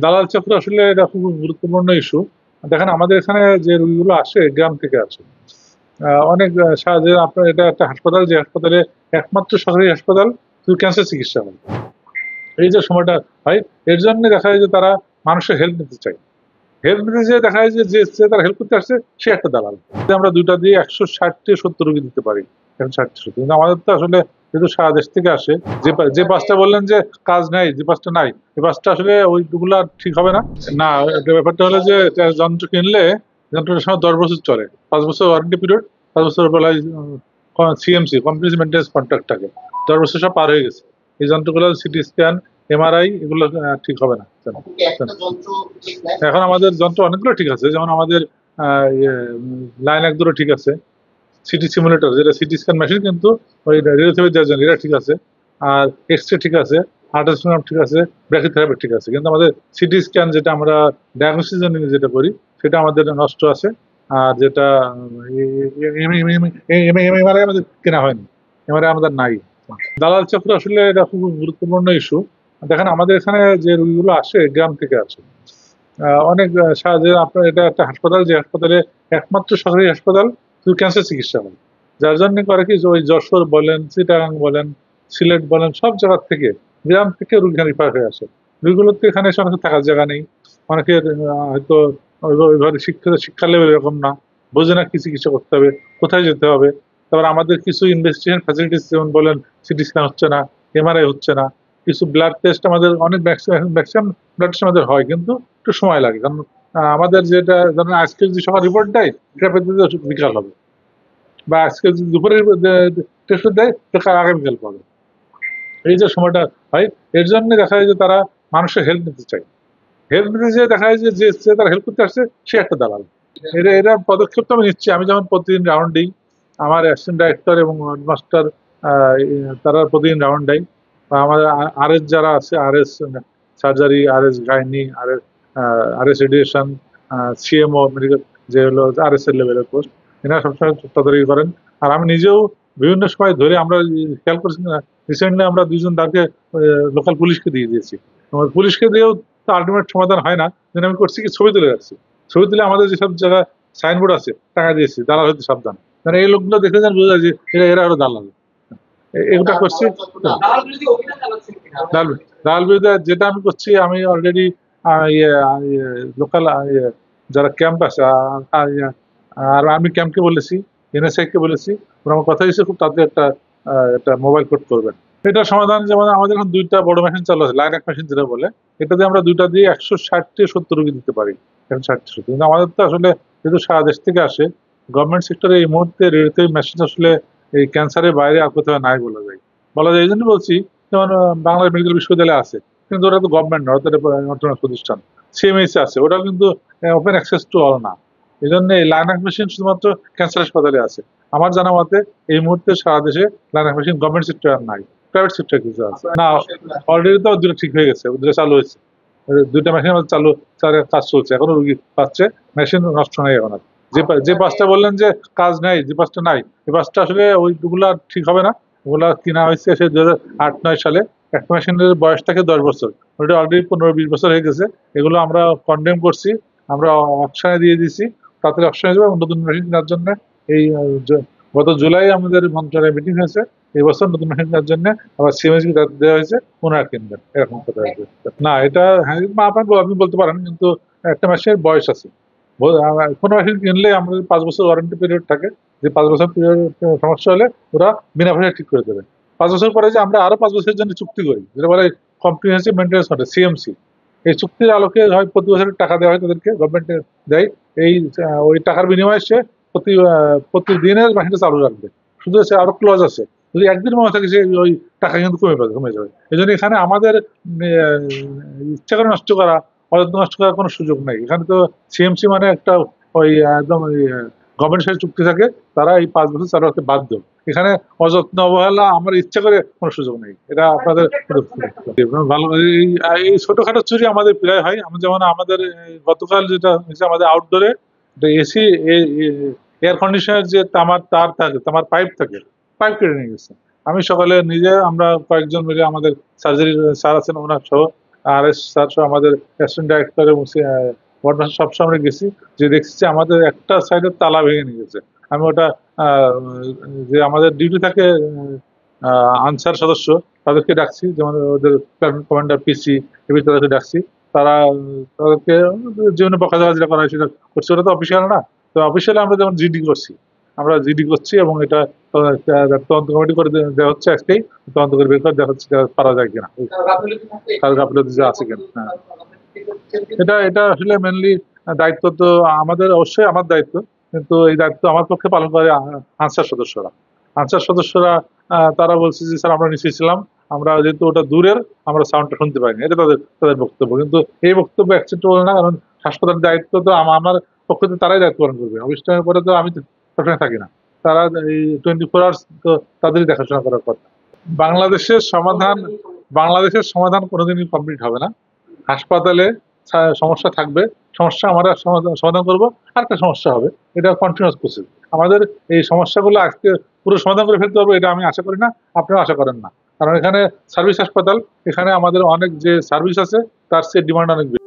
দালাল চক্র আসলে এটা খুব গুরুত্বপূর্ণ ইস্যু। দেখেন আমাদের এখানে যে রোগীগুলো আসে গ্রাম থেকে আসে। অনেক সাহায্যে আপনার এটা একটা হাসপাতাল, যে হাসপাতালে একমাত্র সরকারি হাসপাতাল শুধু ক্যান্সার চিকিৎসা হয়। এই যে সময়টা হয়, এর জন্য দেখা যায় যে তারা মানুষের হেল্প নিতে চায়। হেল্প নিতে যেয়ে দেখা যায় যে তারা হেল্প করতে আসছে সে একটা দালাল। আমরা ২ টা দিয়ে ১৬০ থেকে ৭০ রোগী দিতে পারি। ১৬০-৭০। কিন্তু আমাদের তো আসলে যেহেতু সারা দেশ থেকে আসে, যে ৫ টা বললেন যে কাজ নাই, যে ৫ টা নাই, এই ৫ টা আসলে ওইগুলা ঠিক হবে না। না, ব্যাপারটা হলো যে যন্ত্র কিনলে যন্ত্রটার সময় ১০ বছর চলে। ৫ বছর ওয়ারেন্টি পিরিয়ড, ৫ বছর বেলায় সিএমসি কম্প্রিহেন্সিভ মেইনটেন্যান্স কন্ট্রাক্ট থাকে। ১০ বছর সব পার হয়ে গেছে। এই যন্ত্রগুলো সিটি স্ক্যান, এমআরআই এগুলো ঠিক হবে না। এখন আমাদের যন্ত্র অনেকগুলো ঠিক আছে। যেমন আমাদের লাইন ১-২ ঠিক আছে। সিটি সিমুলেটর যেটা সিটি স্ক্যান মেশিন, কিন্তু ওই রেডিওথেরাপি দেওয়ার জন্য এটা ঠিক আছে। আর এক্স-রে ঠিক আছে, আল্ট্রাসোনোগ্রাম ঠিক আছে, ব্র্যাকিথেরাপি ঠিক আছে। কিন্তু আমাদের সিটি স্ক্যান যেটা আমরা ডায়াগনোসিস জন্য যেটা করি সেটা আমাদের নষ্ট আছে। আর যেটা এমআরআই আমাদের কেনা হয়নি। এমআরআই আমাদের নাই। দালাল চক্র আসলে এটা খুব গুরুত্বপূর্ণ ইস্যু। দেখেন আমাদের এখানে যে রোগীগুলো আসে গ্রাম থেকে আসে। অনেক সাহায্যে আপনার এটা একটা হাসপাতাল, যে হাসপাতালে একমাত্র সরকারি হাসপাতাল শুধু ক্যান্সার চিকিৎসা হয়। যার জন্য করে কি যে ওই যশোর বলেন, চিটাগাং বলেন, সিলেট বলেন, সব জায়গা থেকে গ্রাম থেকে রোগী রিফার হয়ে আসে। রোগীগুলোর তো এখানে এসে অনেকের থাকার জায়গা নেই। অনেকের হয়তো ওইভাবে শিক্ষা লেভেল এরকম না, বোঝে না কি চিকিৎসা করতে হবে, কোথায় যেতে হবে। তারপর আমাদের কিছু ইনভেস্টিগেশন ফ্যাসিলিটিস যেমন বলেন সিটি স্ক্যান হচ্ছে না, এমআরআই হচ্ছে না। কিছু ব্লাড টেস্ট আমাদের অনেক ম্যাক্সিমাম ব্লাড টেস্ট আমাদের হয়, কিন্তু একটু সময় লাগে। কারণ আমাদের যেটা ধরেন আজকে যদি সকাল রিপোর্ট দেয় সেটা পেতে বিকাল হবে, বা আজকে যদি দুপুরে টেস্ট দেয় সেটা আগামীকাল পাবে। এই যে সময়টা হয়, এর জন্য দেখা যায় যে তারা মানুষের হেল্প নিতে চায়। হেল্প নিতে যেয়ে দেখা যায় যে তারা হেল্প করতে আসছে সে একটা দালাল। এরা পদক্ষেপ তো আমি নিচ্ছি। আমি যেমন প্রতিদিন রাউন্ড দিই, আমার অ্যাসিস্ট্যান্ট ডাইরেক্টর এবং মাস্টার তারা প্রতিদিন রাউন্ড দেয়। বা আমাদের আরএস যারা আছে, RS surgery, RS gynae, RS radiation, CMO medical, যে হলো আরএস এর লেভেলের পোস্ট, এনারা সবসময় তদারকি করেন। আর আমি নিজেও বিভিন্ন সময় ধরে আমরা খেয়াল করছি না, রিসেন্টলি আমরা ২ জন তাকে লোকাল পুলিশকে দিয়ে দিয়েছি। পুলিশকে দিয়েও তো আল্টিমেট সমাধান হয় না। আমি করছি কি, ছবি তুলে রাখছি। ছবি তুলে আমাদের যেসব জায়গায় সাইনবোর্ড আছে টাকা দিয়েছি, দালাল হইতে সাবধান। মানে এই লোকগুলো দেখে যান, বোঝা যায় যে এরা হলো দালাল। এগুলা করছি। দালাল বিরুদ্ধে যেটা আমি করছি, আমি অলরেডি লোকাল যারা ক্যাম্প আছে আর আর্মি ক্যাম্পকে বলেছি, এনএসআই কে বলেছি, ওরা আমার কথা দিয়েছে খুব তাড়াতাড়ি একটা মোবাইল কোড করবেন। এটা সমাধান। যেমন আমাদের এখন ২ টা বড় মেশিন চালু আছে, লাইন ১ মেশিন যেটা বলে, এটাতে আমরা ২ টা দিয়ে ১৬০ থেকে ৭০ রোগী দিতে পারি। ১৬০-৭০। কিন্তু আমাদের তো আসলে যেহেতু সারা দেশ থেকে আসে, গভর্নমেন্ট সেক্টরে এই মুহূর্তে রেডিওথেরাপি মেশিন আসলে এই ক্যান্সারের বাইরে আর কোথাও নাই বলা যায়। এই জন্য বলছি, যেমন বাংলাদেশ মেডিকেল বিশ্ববিদ্যালয় আছে, কিন্তু ওটা তো গভর্নমেন্ট নয়, ওটা অটোনমাস প্রতিষ্ঠান। সিএমএইচে আছে, ওটাও কিন্তু ওপেন অ্যাক্সেস টু অল না। এই জন্য এই লাইনাক মেশিন শুধুমাত্র ক্যান্সার হাসপাতালে আছে। আমার জানা মতে এই মুহূর্তে সারা দেশে লাইনাক মেশিন গভর্নমেন্ট সেক্টর আর নাই, প্রাইভেট সেক্টর কিছু আছে। না, অলরেডি তো ২টা ঠিক হয়ে গেছে, ২টা চালু হয়েছে। ২টা মেশিন আমাদের কাজ চলছে, এখনো রোগী পাচ্ছে, মেশিন নষ্ট নেই এখন আর। যে ৫ টা বললেন যে কাজ নাই, যে ৫ টা নাই, এই ৫ টা আসলে ওইগুলা ঠিক হবে না। ওগুলা কিনা হয়েছে সে ২০০৮-৯ সালে। একটা মেশিনের বয়স থাকে ১০ বছর, ওটা অলরেডি ১৫-২০ বছর হয়ে গেছে। এগুলো আমরা কনডেম করছি, আমরা অকশনে দিয়ে দিছি, তাড়াতাড়ি অকশনে যাবে এবং নতুন মেশিন কেনার জন্য এই গত জুলাই আমাদের মন্ত্রণালয়ে মিটিং হয়েছে। এই বছর নতুন মেশিন কেনার জন্য আবার সিএমএইচকে দেওয়া হয়েছে, ওনারা কিনবেন, এরকম কথা হয়েছে। না, এটা হ্যাঁ আপনি বলতে পারেন, কিন্তু একটা মেশিনের বয়স আছে। কোনো মেশিন কিনলে আমাদের ৫ বছর ওয়ারেন্টি পিরিয়ড থাকে, যে ৫ বছর পিরিয়ড সমস্যা হলে ওরা বিনা পয়সায় ঠিক করে দেবে। ৫ বছর পরে যে আমরা আরো ৫ বছরের জন্য চুক্তি করি, যেটা বলে কম্প্রিহেনসিভ মেইনটেন্যান্স কন্ট্রাক্ট, সিএমসি। এই চুক্তির আলোকে হয় প্রতি বছর টাকা দেওয়া হয় তাদেরকে, গভর্নমেন্ট দেয়। এই ওই টাকার বিনিময়ে সে প্রতিদিনের মেশিনটা চালু রাখবে। শুধু সে আরো ক্লজ আছে, যদি একদিন মনে থাকে সে ওই টাকা কিন্তু কমে যাবে। এই জন্য এখানে আমাদের ইচ্ছা করে নষ্ট করা, অযত্ন নষ্ট করার কোনো সুযোগ নেই। এখানে তো সিএমসি মানে একটা ওই একদম গভর্নমেন্টের সাথে চুক্তি থাকে, তারা এই ৫ বছর চালু রাখতে বাধ্য। এখানে অযত্ন, অবহেলা, আমার ইচ্ছা করে কোনো সুযোগ নেই। এটা আপনাদের ভালো। এই ছোটখাটো চুরি আমাদের প্রায় হয়। যেমন আমাদের গতকাল যেটা হয়েছে, আমাদের আউটডোরে এসি এয়ার কন্ডিশনের যে তামার তার থাকে, তামার পাইপ থাকে, পাইপ কেটে নিয়ে গেছে। আমি সকালে নিজে, আমরা কয়েকজন মিলে, আমাদের সার্জারি স্যার আছেন ওনার সহ, RS স্যার সহ আমাদের অ্যাসিস্ট্যান্ট ডাইরেক্টর এবং ওয়ার্ড মাস্টার সবসময় আমরা গেছি, যে দেখছি যে আমাদের একটা সাইডের তালা ভেঙে নিয়ে গেছে। আমি ওটা যে আমাদের ডিউটি থাকে আনসার সদস্য তাদেরকে ডাকছি, যেমন ওদের কমান্ডার পিসি এবার তাদেরকে ডাকছি। তারা তাদেরকে জীবনে বকাঝকা করা হয় সেটা করছে, ওটা তো অফিসিয়াল না। তো অফিসিয়ালি আমরা যেমন জিডি করছি, আমরা জিডি করছি এবং এটা তদন্ত কমিটি করে দেওয়া হচ্ছে আজকেই, তদন্ত করে বের করে দেখা হচ্ছে পারা যায় কিনা, কারো গাফিলতি যে আছে কিনা। হ্যাঁ, এটা এটা আসলে মেনলি দায়িত্ব তো আমাদের, অবশ্যই আমার দায়িত্ব, কিন্তু এই দায়িত্ব আমার পক্ষে পালন করে আনসার সদস্যরা। আনসার সদস্যরা তারা বলছে যে স্যার আমরা নিচে ছিলাম, আমরা যেহেতু ওটা দূরের, আমরা সাউন্ডটা শুনতে পাইনি, এটা তাদের তাদের বক্তব্য। কিন্তু এই বক্তব্য অ্যাকসেপ্টেবল না, কারণ হাসপাতালের দায়িত্ব তো আমার পক্ষ থেকে তারাই দায়িত্ব পালন করবে। অফিস টাইমের পরে তো আমি তো সবসময় থাকি না, তারা এই 24 আওয়ার্স তো তাদেরই দেখাশোনা করার কথা। বাংলাদেশের সমাধান বাংলাদেশের সমাধান কোনোদিনই কমপ্লিট হবে না। হাসপাতালে সমস্যা থাকবে, সমস্যা আমরা সমাধান করবো, আর একটা সমস্যা হবে, এটা কন্টিনিউয়াস প্রসেস। আমাদের এই সমস্যাগুলো আজকে পুরো সমাধান করে ফেলতে হবে এটা আমি আশা করি না, আপনারা আশা করেন না। কারণ এখানে সার্ভিস হাসপাতাল, এখানে আমাদের অনেক যে সার্ভিস আছে তার চেয়ে ডিমান্ড অনেক বেশি।